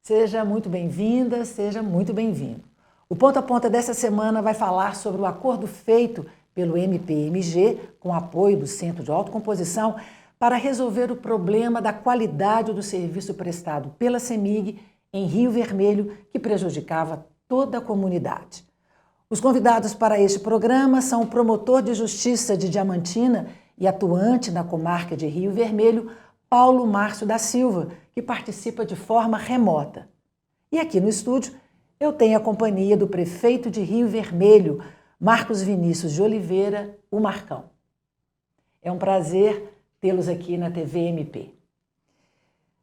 Seja muito bem-vinda, seja muito bem-vindo. O Ponto a Ponta dessa semana vai falar sobre o acordo feito pelo MPMG, com apoio do Centro de Autocomposição, para resolver o problema da qualidade do serviço prestado pela CEMIG em Rio Vermelho, que prejudicava toda a comunidade. Os convidados para este programa são o promotor de justiça de Diamantina e atuante na comarca de Rio Vermelho, Paulo Márcio da Silva, que participa de forma remota. E aqui no estúdio eu tenho a companhia do prefeito de Rio Vermelho, Marcos Vinícius de Oliveira, o Marcão. É um prazer tê-los aqui na TV MP.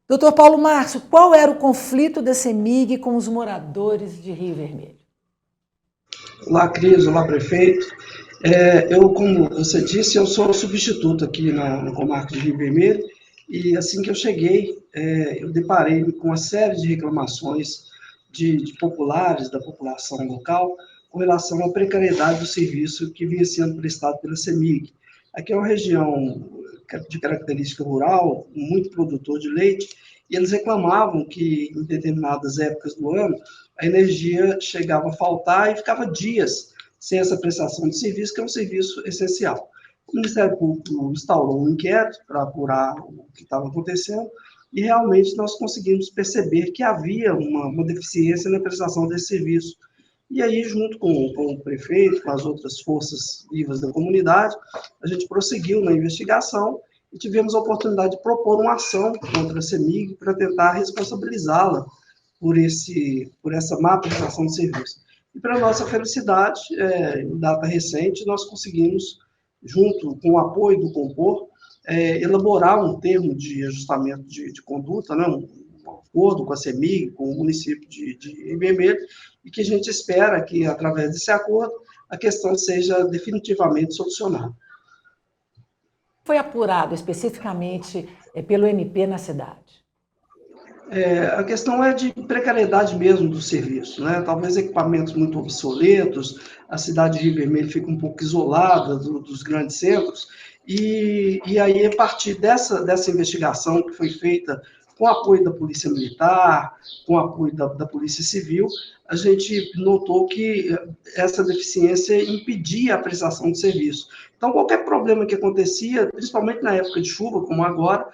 Doutor Paulo Márcio, qual era o conflito da CEMIG com os moradores de Rio Vermelho? Olá, Cris, olá, prefeito. Como você disse, eu sou substituto aqui na comarca de Rio Vermelho e assim que eu cheguei, eu deparei com uma série de reclamações de populares, da população local, com relação à precariedade do serviço que vinha sendo prestado pela CEMIG. Aqui é uma região de característica rural, muito produtor de leite, e eles reclamavam que em determinadas épocas do ano a energia chegava a faltar e ficava dias sem essa prestação de serviço, que é um serviço essencial. O Ministério Público instaurou um inquérito para apurar o que estava acontecendo e realmente nós conseguimos perceber que havia uma deficiência na prestação desse serviço. E aí, junto com o prefeito, com as outras forças vivas da comunidade, a gente prosseguiu na investigação e tivemos a oportunidade de propor uma ação contra a CEMIG para tentar responsabilizá-la por essa má prestação de serviço. E, para nossa felicidade, em data recente, nós conseguimos, junto com o apoio do Compor, elaborar um termo de ajustamento de conduta, né, um acordo com a CEMIG, com o município de Rio Vermelho, e que a gente espera que, através desse acordo, a questão seja definitivamente solucionada. Foi apurado especificamente pelo MP na cidade? A questão é de precariedade mesmo do serviço, né? Talvez equipamentos muito obsoletos, a cidade de Rio Vermelho fica um pouco isolada dos grandes centros, e aí, a partir dessa investigação que foi feita com apoio da Polícia Militar, com apoio da Polícia Civil, a gente notou que essa deficiência impedia a prestação de serviço. Então, qualquer problema que acontecia, principalmente na época de chuva, como agora,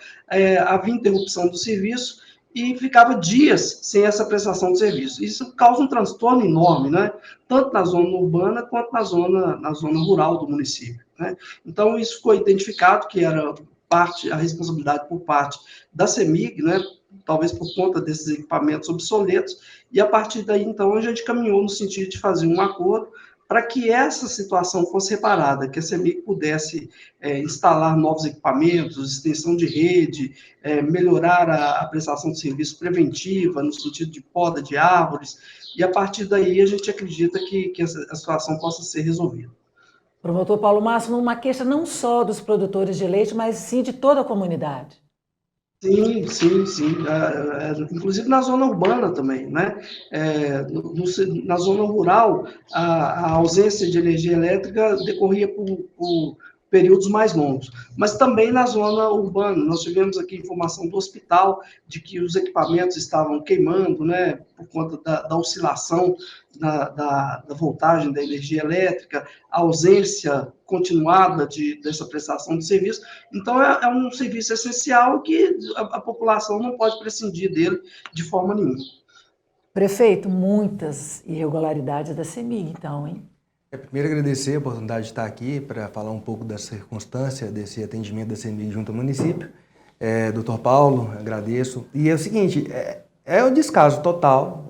havia interrupção do serviço, e ficava dias sem essa prestação de serviço. Isso causa um transtorno enorme, né? Tanto na zona urbana quanto na zona rural do município, né? Então, isso foi identificado que era a responsabilidade por parte da CEMIG, né? Talvez por conta desses equipamentos obsoletos, e a partir daí, então, a gente caminhou no sentido de fazer um acordo para que essa situação fosse reparada, que a CEMIG pudesse instalar novos equipamentos, extensão de rede, melhorar a prestação de serviço preventiva, no sentido de poda de árvores, e a partir daí a gente acredita que a situação possa ser resolvida. Promotor Paulo Márcio, uma queixa não só dos produtores de leite, mas sim de toda a comunidade. Sim, sim, sim. Inclusive na zona urbana também, né? Na zona rural, a ausência de energia elétrica decorria por períodos mais longos. Mas também na zona urbana, nós tivemos aqui informação do hospital de que os equipamentos estavam queimando, né? Por conta da oscilação da voltagem da energia elétrica, a ausência continuada dessa prestação de serviço. Então, é um serviço essencial que a população não pode prescindir dele de forma nenhuma. Prefeito, muitas irregularidades da CEMIG, então, hein? Primeiro, agradecer a oportunidade de estar aqui para falar um pouco dessa circunstância, desse atendimento da CEMIG junto ao município. Doutor Paulo, agradeço. E é o seguinte, é um descaso total,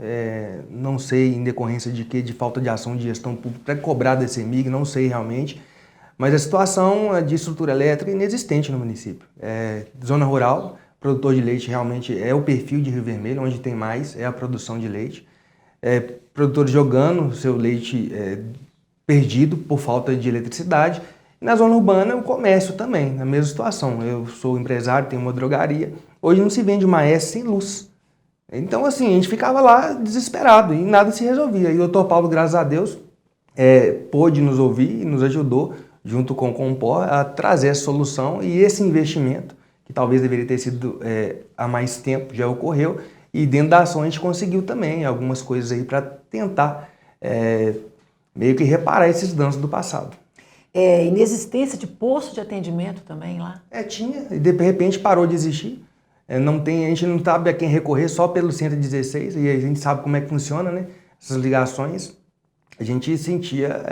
não sei em decorrência de que, de falta de ação de gestão pública para cobrar da CEMIG, não sei realmente, mas a situação de estrutura elétrica é inexistente no município. Zona rural, produtor de leite realmente é o perfil de Rio Vermelho, onde tem mais, é a produção de leite. Produtores jogando seu leite perdido por falta de eletricidade. E na zona urbana, o comércio também, na mesma situação. Eu sou empresário, tenho uma drogaria. Hoje não se vende uma S sem luz. Então, assim, a gente ficava lá desesperado e nada se resolvia. E o doutor Paulo, graças a Deus, pôde nos ouvir e nos ajudou, junto com o Compor, a trazer essa solução e esse investimento, que talvez deveria ter sido há mais tempo, já ocorreu, E dentro da ação a gente conseguiu também algumas coisas aí para tentar meio que reparar esses danos do passado. Inexistência de posto de atendimento também lá? Tinha, e de repente parou de existir. Não tem, a gente não sabe a quem recorrer só pelo 116, e a gente sabe como é que funciona, né? Essas ligações, a gente sentia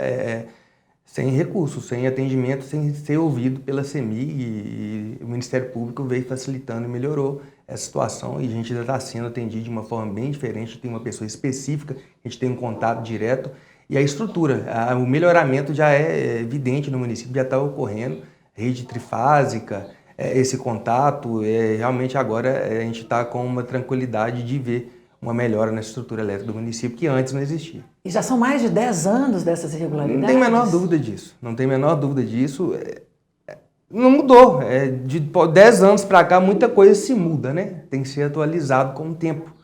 sem recursos, sem atendimento, sem ser ouvido pela CEMIG, e o Ministério Público veio facilitando e melhorou essa situação, e a gente ainda está sendo atendido de uma forma bem diferente, tem uma pessoa específica, a gente tem um contato direto, e a estrutura, o melhoramento já é evidente no município, já está ocorrendo, rede trifásica, esse contato, realmente agora a gente está com uma tranquilidade de ver uma melhora na estrutura elétrica do município que antes não existia. E já são mais de 10 anos dessas irregularidades? Não tem a menor dúvida disso, não tem a menor dúvida disso. Não mudou, de 10 anos para cá muita coisa se muda, né? Tem que ser atualizado com o tempo.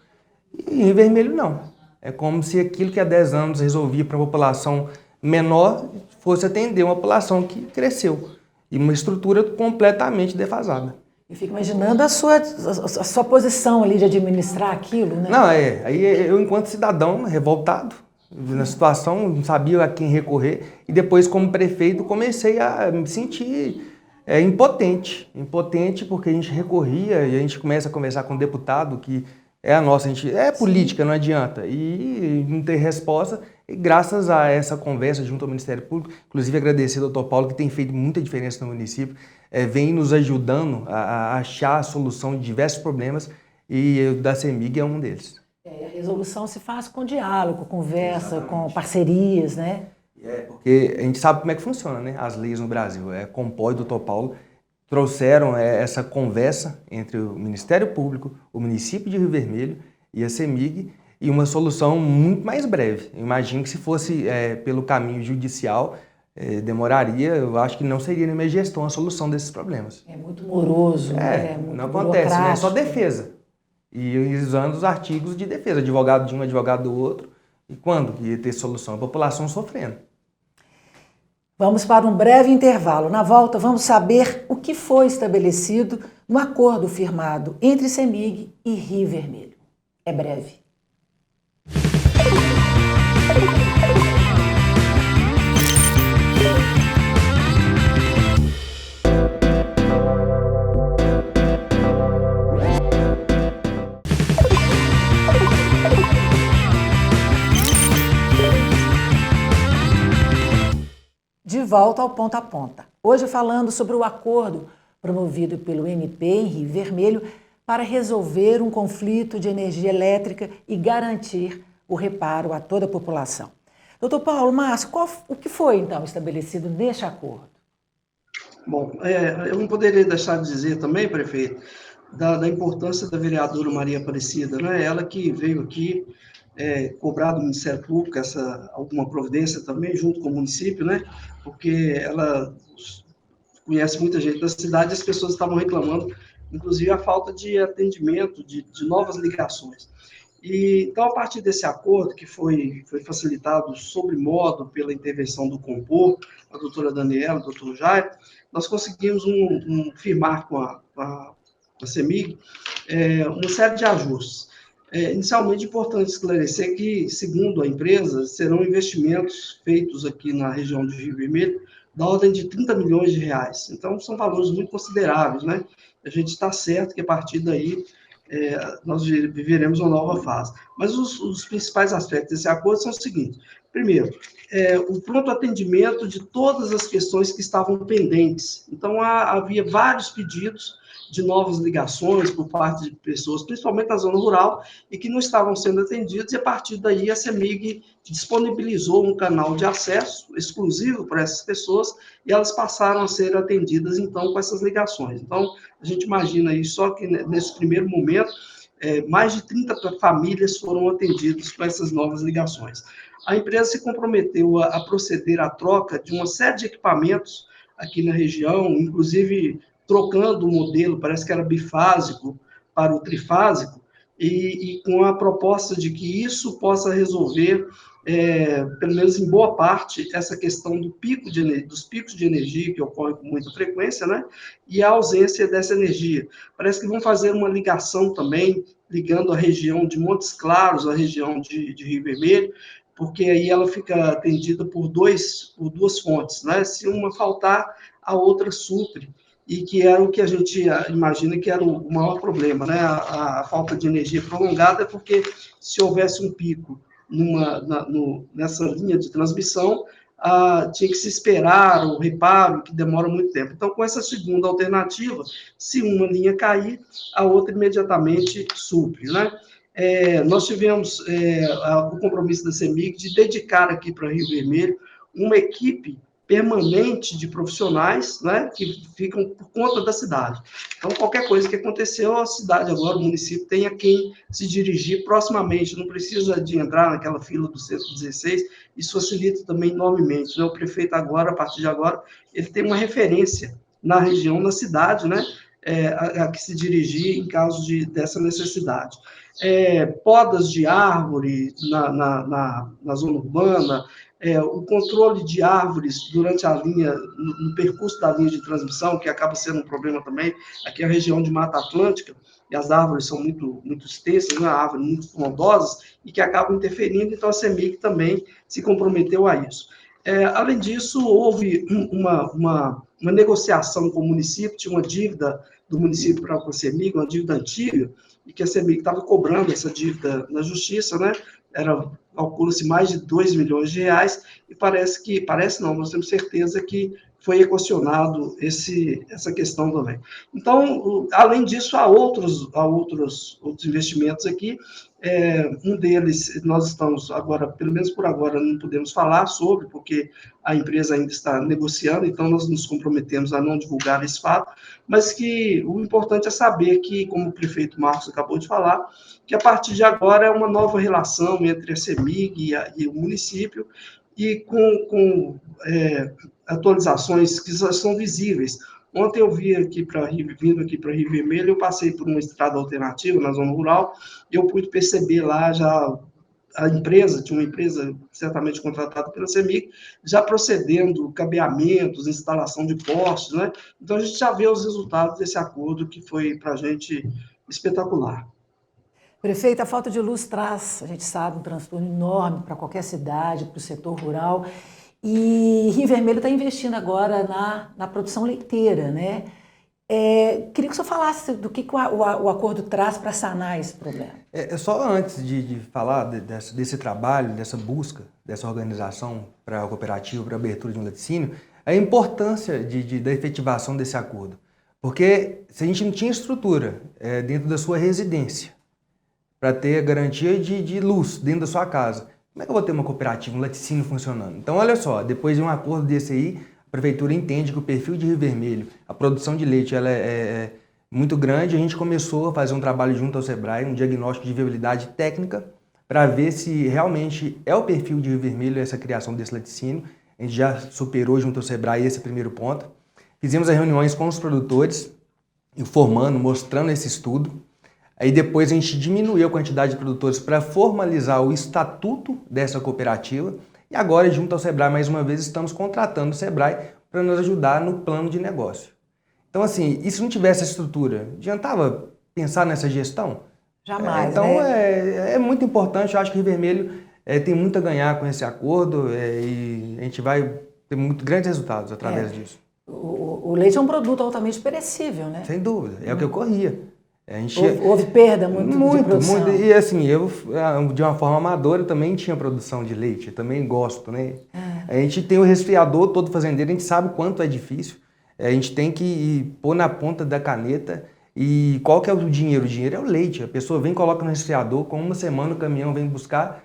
E em Vermelho não. É como se aquilo que há 10 anos resolvia para uma população menor fosse atender uma população que cresceu. E uma estrutura completamente defasada. Eu fico imaginando a sua posição ali de administrar aquilo, né? Não, aí eu enquanto cidadão revoltado na situação, não sabia a quem recorrer, e depois como prefeito comecei a me sentir impotente porque a gente recorria e a gente começa a conversar com o deputado que a gente política, não adianta, e não ter resposta, e graças a essa conversa junto ao Ministério Público, inclusive agradecer ao Dr. Paulo, que tem feito muita diferença no município, vem nos ajudando a achar a solução de diversos problemas, e o da CEMIG é um deles. A resolução se faz com diálogo, conversa, com parcerias, né? Porque a gente sabe como é que funciona, né? As leis no Brasil. Compó e o Dr. Paulo trouxeram essa conversa entre o Ministério Público, o município de Rio Vermelho e a CEMIG, e uma solução muito mais breve. Eu imagino que se fosse pelo caminho judicial, demoraria, eu acho que não seria na minha gestão a solução desses problemas. É muito moroso, muito não acontece, né? É só defesa. E usando os artigos de defesa, advogado de um, advogado do outro, e quando que ia ter solução? A população sofrendo. Vamos para um breve intervalo. Na volta, vamos saber o que foi estabelecido no acordo firmado entre CEMIG e Rio Vermelho. É breve. De volta ao Ponta a Ponta. Hoje falando sobre o acordo promovido pelo MP em Rio Vermelho para resolver um conflito de energia elétrica e garantir o reparo a toda a população. Doutor Paulo, Márcio, o que foi então estabelecido neste acordo? Bom, eu não poderia deixar de dizer também, prefeito, da importância da vereadora Maria Aparecida, né? Ela que veio aqui cobrar do Ministério Público alguma providência também, junto com o município, né? Porque ela conhece muita gente da cidade e as pessoas estavam reclamando, inclusive, a falta de atendimento, de novas ligações. Então, a partir desse acordo, que foi facilitado sobremodo pela intervenção do Compor, a doutora Daniela, o doutor Jair, nós conseguimos firmar com a CEMIG uma série de ajustes. Inicialmente, é importante esclarecer que, segundo a empresa, serão investimentos feitos aqui na região de Rio Vermelho da ordem de 30 milhões de reais. Então, são valores muito consideráveis, né? A gente está certo que, a partir daí, nós viveremos uma nova fase. Mas os principais aspectos desse acordo são os seguintes. Primeiro, o pronto atendimento de todas as questões que estavam pendentes. Então, havia vários pedidos de novas ligações por parte de pessoas, principalmente da zona rural, e que não estavam sendo atendidos, e a partir daí a CEMIG disponibilizou um canal de acesso exclusivo para essas pessoas, e elas passaram a ser atendidas, então, com essas ligações. Então, a gente imagina aí só que nesse primeiro momento, mais de 30 famílias foram atendidas com essas novas ligações. A empresa se comprometeu a proceder à troca de uma série de equipamentos aqui na região, inclusive trocando o modelo, parece que era bifásico para o trifásico, e com a proposta de que isso possa resolver, pelo menos em boa parte, essa questão dos picos de energia que ocorrem com muita frequência, né? E a ausência dessa energia. Parece que vão fazer uma ligação também ligando a região de Montes Claros à região de Rio Vermelho, porque aí ela fica atendida por duas fontes, né? Se uma faltar, a outra supre, e que era o que a gente imagina que era o maior problema, né? A falta de energia prolongada, é porque se houvesse um pico nessa linha de transmissão, tinha que se esperar o reparo, que demora muito tempo. Então, com essa segunda alternativa, se uma linha cair, a outra imediatamente supre, né? Nós tivemos o compromisso da CEMIG de dedicar aqui para Rio Vermelho uma equipe permanente de profissionais, né, que ficam por conta da cidade. Então, qualquer coisa que aconteceu, a cidade agora, o município, tem a quem se dirigir proximamente, não precisa de entrar naquela fila do 116, isso facilita também enormemente, né? O prefeito agora, a partir de agora, ele tem uma referência na região, na cidade, né, a que se dirigir em caso dessa necessidade. Podas de árvore na zona urbana, o controle de árvores durante a linha, no percurso da linha de transmissão, que acaba sendo um problema também, aqui é a região de Mata Atlântica, e as árvores são muito, muito extensas, né, árvores muito frondosas, e que acabam interferindo, então a CEMIG também se comprometeu a isso. Além disso, houve uma negociação com o município, tinha uma dívida do município para a CEMIG, uma dívida antiga, e que a CEMIG estava cobrando essa dívida na justiça, né? Calcula-se mais de 2 milhões de reais, e parece não, nós temos certeza que foi equacionado essa questão também. Então, além disso, há outros investimentos aqui, um deles nós estamos agora, pelo menos por agora, não podemos falar sobre, porque a empresa ainda está negociando, então nós nos comprometemos a não divulgar esse fato, mas que o importante é saber que, como o prefeito Marcos acabou de falar, que a partir de agora é uma nova relação entre a CEMIG e o município, e com atualizações que são visíveis. Ontem eu vindo aqui para Rio Vermelho, eu passei por uma estrada alternativa na zona rural, e eu pude perceber lá já tinha uma empresa certamente contratada pela CEMIG, já procedendo cabeamentos, instalação de postes, né? Então a gente já vê os resultados desse acordo que foi para a gente espetacular. Prefeito, a falta de luz traz, a gente sabe, um transtorno enorme para qualquer cidade, para o setor rural. E Rio Vermelho está investindo agora na produção leiteira, né? Queria que o senhor falasse do que o acordo traz para sanar esse problema. Só antes de falar desse trabalho, dessa busca, dessa organização para a cooperativa, para a abertura de um laticínio, a importância da efetivação desse acordo. Porque se a gente não tinha estrutura dentro da sua residência, para ter a garantia de luz dentro da sua casa, como é que eu vou ter uma cooperativa, um laticínio funcionando? Então, olha só, depois de um acordo desse aí, a prefeitura entende que o perfil de Rio Vermelho, a produção de leite, ela é muito grande. A gente começou a fazer um trabalho junto ao Sebrae, um diagnóstico de viabilidade técnica, para ver se realmente é o perfil de Rio Vermelho essa criação desse laticínio. A gente já superou junto ao Sebrae esse primeiro ponto. Fizemos as reuniões com os produtores, informando, mostrando esse estudo. Aí depois a gente diminuiu a quantidade de produtores para formalizar o estatuto dessa cooperativa, e agora, junto ao Sebrae, mais uma vez, estamos contratando o Sebrae para nos ajudar no plano de negócio. Então, assim, e se não tivesse essa estrutura, adiantava pensar nessa gestão? Jamais, então, né? é muito importante, eu acho que Rio Vermelho tem muito a ganhar com esse acordo, e a gente vai ter grandes resultados através disso. O leite é um produto altamente perecível, né? Sem dúvida, é o que ocorria. Houve perda muito de produção. Muito. E assim, eu de uma forma amadora eu também tinha produção de leite, eu também gosto, né? A gente tem o resfriador, todo fazendeiro, a gente sabe o quanto é difícil. A gente tem que pôr na ponta da caneta. E qual que é o dinheiro? O dinheiro é o leite. A pessoa vem, coloca no resfriador, com uma semana o caminhão vem buscar,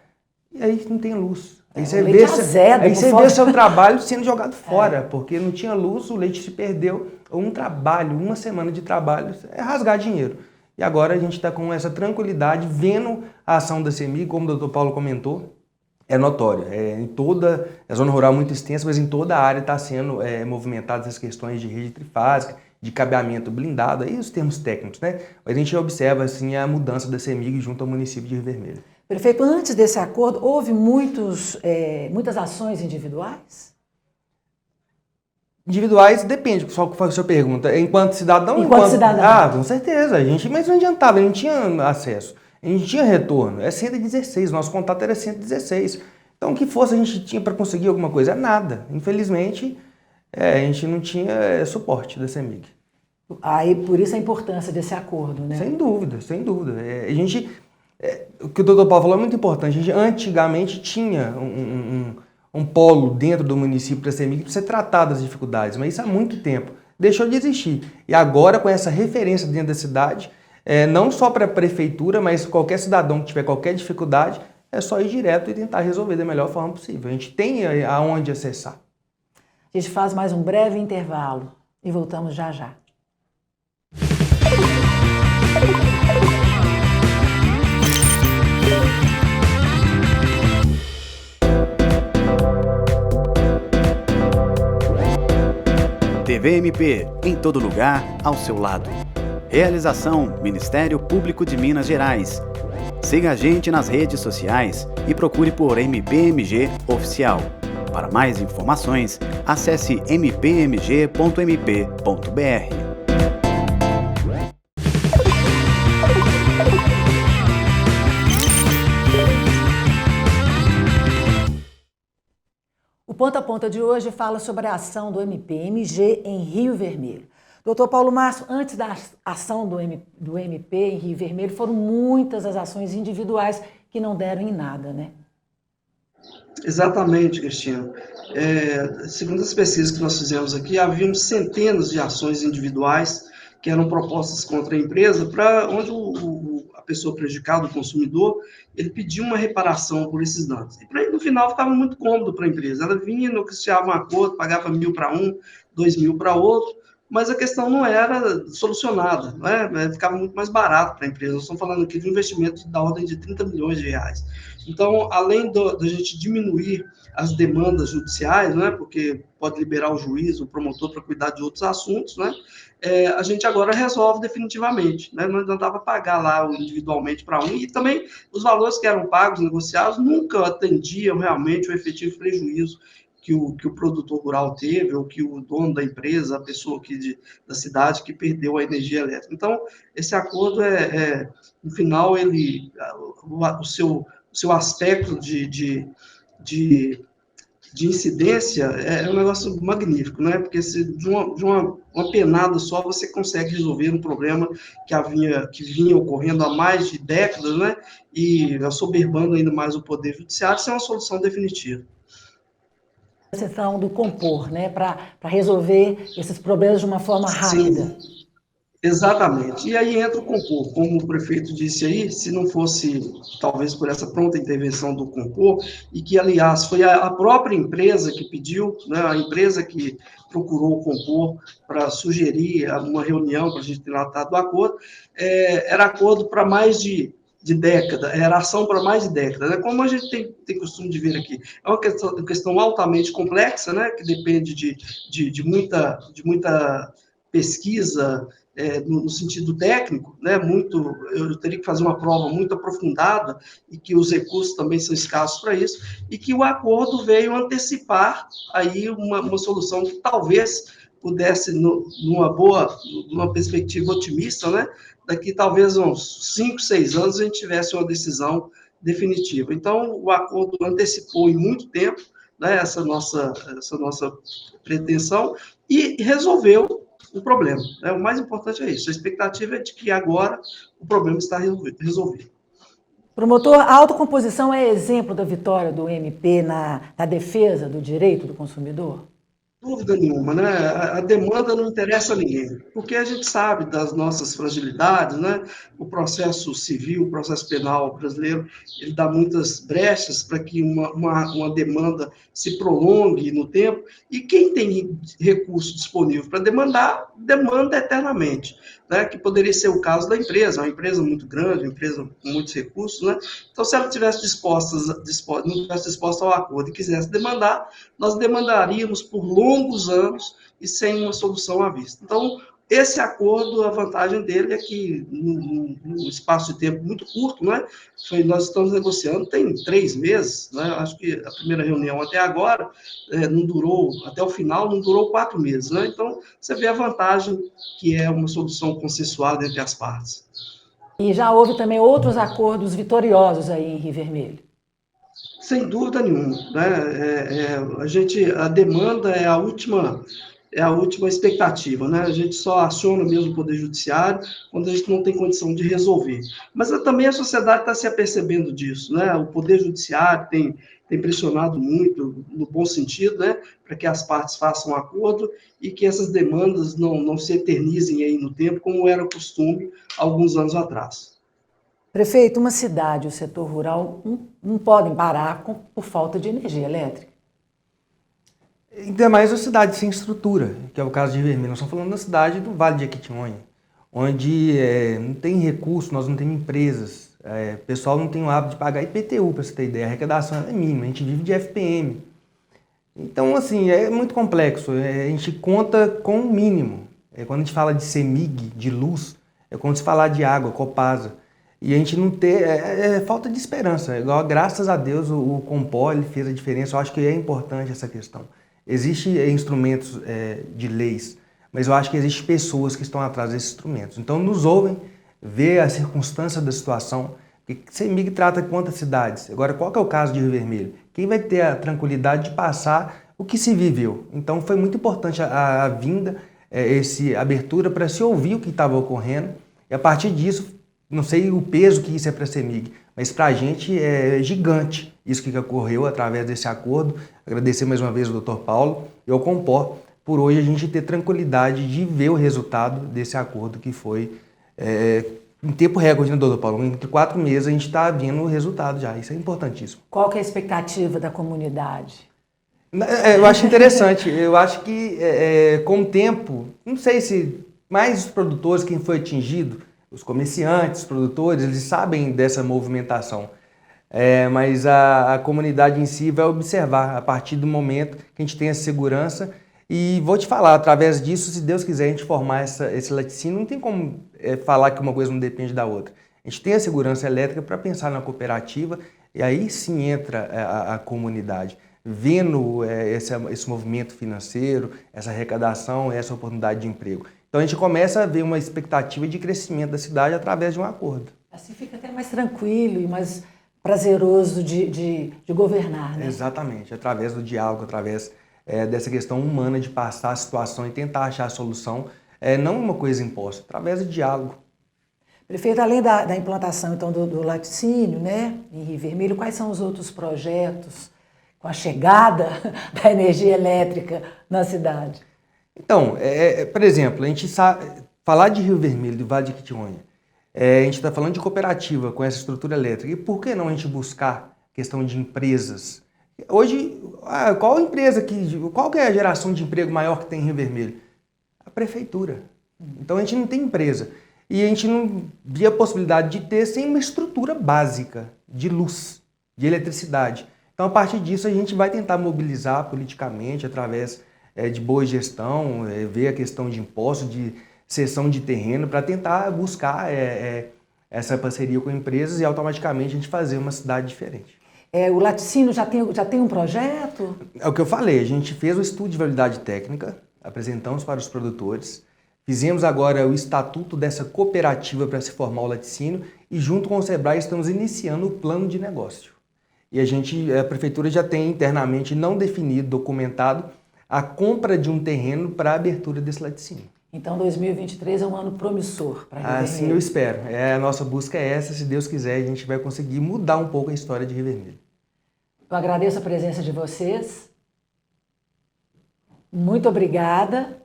e aí não tem luz. Aí você vê o seu trabalho sendo jogado fora, porque não tinha luz, o leite se perdeu. Um trabalho, uma semana de trabalho, é rasgar dinheiro. E agora a gente está com essa tranquilidade, vendo a ação da CEMIG, como o doutor Paulo comentou, é notório. Em toda a zona rural muito extensa, mas em toda a área está sendo movimentadas as questões de rede trifásica, de cabeamento blindado, aí os termos técnicos, né? Mas a gente observa assim, a mudança da CEMIG junto ao município de Rio Vermelho. Prefeito, antes desse acordo, houve muitas ações individuais? Individuais depende, só que foi a sua pergunta. Enquanto cidadão? Enquanto cidadão. Ah, com certeza. Mas não adiantava, não tinha acesso. A gente tinha retorno. É 116, nosso contato era 116. Então, o que fosse a gente tinha para conseguir alguma coisa? Nada. Infelizmente, a gente não tinha suporte da CEMIG. Aí, por isso a importância desse acordo, né? Sem dúvida, sem dúvida. O que o doutor Paulo falou é muito importante. A gente antigamente tinha um polo dentro do município para a CEMIG para ser tratado das dificuldades, mas isso há muito tempo. Deixou de existir. E agora, com essa referência dentro da cidade, não só para a prefeitura, mas qualquer cidadão que tiver qualquer dificuldade, é só ir direto e tentar resolver da melhor forma possível. A gente tem aonde acessar. A gente faz mais um breve intervalo e voltamos já já. TV MP, em todo lugar, ao seu lado. Realização Ministério Público de Minas Gerais. Siga a gente nas redes sociais e procure por MPMG Oficial. Para mais informações, acesse mpmg.mp.br. O Ponta a Ponta de hoje fala sobre a ação do MPMG em Rio Vermelho. Doutor Paulo Márcio, antes da ação do MP em Rio Vermelho, foram muitas as ações individuais que não deram em nada, né? Exatamente, Cristina. Segundo as pesquisas que nós fizemos aqui, haviam centenas de ações individuais que eram propostas contra a empresa, para onde a pessoa prejudicada, o consumidor, ele pediu uma reparação por esses danos. E para ele, no final, ficava muito cômodo para a empresa. Ela vinha, negociava um acordo, pagava 1.000 para um, 2.000 para outro, mas a questão não era solucionada, né? Ficava muito mais barato para a empresa. Nós estamos falando aqui de um investimento da ordem de 30 milhões de reais. Então, além da gente diminuir as demandas judiciais, né? Porque pode liberar o juiz, o promotor, para cuidar de outros assuntos, né? A gente agora resolve definitivamente, né? Não adiantava pagar lá individualmente para um, e também os valores que eram pagos, negociados, nunca atendiam realmente o efetivo prejuízo que o produtor rural teve, ou que o dono da empresa, a pessoa aqui da cidade que perdeu a energia elétrica. Então, esse acordo no final, o seu aspecto de incidência é um negócio magnífico, né? Porque de uma penada só você consegue resolver um problema que vinha ocorrendo há mais de décadas, né? E assoberbando ainda mais o Poder Judiciário, isso é uma solução definitiva. A questão do compor, né? Para resolver esses problemas de uma forma rápida. Sim. Exatamente. E aí entra o Compor, como o prefeito disse aí, se não fosse, talvez, por essa pronta intervenção do Compor, e que, aliás, foi a própria empresa que pediu, né, a empresa que procurou o Compor para sugerir uma reunião para a gente tratar do acordo, era acordo para mais de década, era ação para mais de década, né? Como a gente tem costume de ver aqui. É uma questão altamente complexa, né, que depende de muita pesquisa, no sentido técnico, né, eu teria que fazer uma prova muito aprofundada, e que os recursos também são escassos para isso, e que o acordo veio antecipar aí uma solução que talvez pudesse, numa perspectiva otimista, né, daqui talvez uns 5, 6 anos a gente tivesse uma decisão definitiva. Então, o acordo antecipou em muito tempo, né, essa nossa pretensão, e resolveu o problema. Né? O mais importante é isso. A expectativa é de que agora o problema está resolvido. Promotor, a autocomposição é exemplo da vitória do MP na defesa do direito do consumidor? Dúvida nenhuma, né? A demanda não interessa a ninguém, porque a gente sabe das nossas fragilidades, né? O processo civil, o processo penal brasileiro, ele dá muitas brechas para que uma demanda se prolongue no tempo, e quem tem recurso disponível para demandar, demanda eternamente, né? Que poderia ser o caso da empresa, uma empresa muito grande, uma empresa com muitos recursos, né? Então, se ela não tivesse disposta ao acordo e quisesse demandar, nós demandaríamos por longos anos e sem uma solução à vista. Então, esse acordo, a vantagem dele é que, num espaço de tempo muito curto, né, nós estamos negociando tem 3 meses, né, acho que a primeira reunião até agora não durou, até o final, não durou 4 meses. Né, então, você vê a vantagem que é uma solução consensuada entre as partes. E já houve também outros acordos vitoriosos aí em Rio Vermelho. Sem dúvida nenhuma, né? A demanda é a última expectativa, né? A gente só aciona mesmo o Poder Judiciário quando a gente não tem condição de resolver. Mas também a sociedade está se apercebendo disso, né? O Poder Judiciário tem pressionado muito, no bom sentido, né? Para que as partes façam um acordo e que essas demandas não se eternizem aí no tempo, como era o costume alguns anos atrás. Prefeito, uma cidade, o setor rural, não podem parar por falta de energia elétrica. Ainda mais uma cidade sem estrutura, que é o caso de Rio Vermelho. Nós estamos falando da cidade do Vale de Jequitinhonha, onde não tem recurso, nós não temos empresas, o pessoal não tem o hábito de pagar IPTU, para você ter ideia, a arrecadação é mínima, a gente vive de FPM. Então, assim, é muito complexo, a gente conta com o mínimo. Quando a gente fala de CEMIG, de luz, é como se falar de água, Copasa. E a gente não ter, falta de esperança. Igual, graças a Deus, o Compó ele fez a diferença. Eu acho que é importante essa questão. Existem instrumentos de leis, mas eu acho que existem pessoas que estão atrás desses instrumentos. Então, nos ouvem, vê a circunstância da situação. Porque CEMIG trata quantas cidades? Agora, qual que é o caso de Rio Vermelho? Quem vai ter a tranquilidade de passar o que se viveu? Então, foi muito importante a vinda, essa abertura para se ouvir o que estava ocorrendo. E a partir disso, não sei o peso que isso é para a CEMIG, mas para a gente é gigante isso que ocorreu através desse acordo. Agradecer mais uma vez ao Dr. Paulo e ao Compó por hoje a gente ter tranquilidade de ver o resultado desse acordo que foi em tempo recorde, né, Dr. Paulo? Entre 4 meses a gente está vendo o resultado já, isso é importantíssimo. Qual que é a expectativa da comunidade? Eu acho interessante, eu acho que com o tempo, não sei se mais os produtores, quem foi atingido, os comerciantes, os produtores, eles sabem dessa movimentação. Mas a comunidade em si vai observar a partir do momento que a gente tem essa segurança. E vou te falar, através disso, se Deus quiser a gente formar esse laticínio, não tem como falar que uma coisa não depende da outra. A gente tem a segurança elétrica para pensar na cooperativa e aí sim entra a comunidade, vendo esse movimento financeiro, essa arrecadação, essa oportunidade de emprego. Então a gente começa a ver uma expectativa de crescimento da cidade através de um acordo. Assim fica até mais tranquilo e mais prazeroso de governar, né? Exatamente, através do diálogo, através dessa questão humana de passar a situação e tentar achar a solução, não uma coisa imposta, através do diálogo. Prefeito, além da implantação então, do laticínio, né, em Rio Vermelho, quais são os outros projetos com a chegada da energia elétrica na cidade? Então, por exemplo, a gente sabe, falar de Rio Vermelho, do Vale de Jequitinhonha, a gente está falando de cooperativa com essa estrutura elétrica. E por que não a gente buscar questão de empresas? Hoje, qual que é a geração de emprego maior que tem em Rio Vermelho? A prefeitura. Então a gente não tem empresa. E a gente não via a possibilidade de ter sem uma estrutura básica de luz, de eletricidade. Então a partir disso a gente vai tentar mobilizar politicamente através de boa gestão, ver a questão de impostos, de cessão de terreno, para tentar buscar essa parceria com empresas e automaticamente a gente fazer uma cidade diferente. O laticínio já tem um projeto? É o que eu falei, a gente fez o estudo de validade técnica, apresentamos para os produtores, fizemos agora o estatuto dessa cooperativa para se formar o laticínio e junto com o Sebrae estamos iniciando o plano de negócio. E a prefeitura já tem internamente não definido, documentado, a compra de um terreno para a abertura desse laticínio. Então 2023 é um ano promissor para Rio Vermelho. Assim eu espero. A nossa busca é essa, se Deus quiser a gente vai conseguir mudar um pouco a história de Rio Vermelho. Eu agradeço a presença de vocês. Muito obrigada.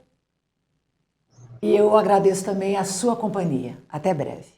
E eu agradeço também a sua companhia. Até breve.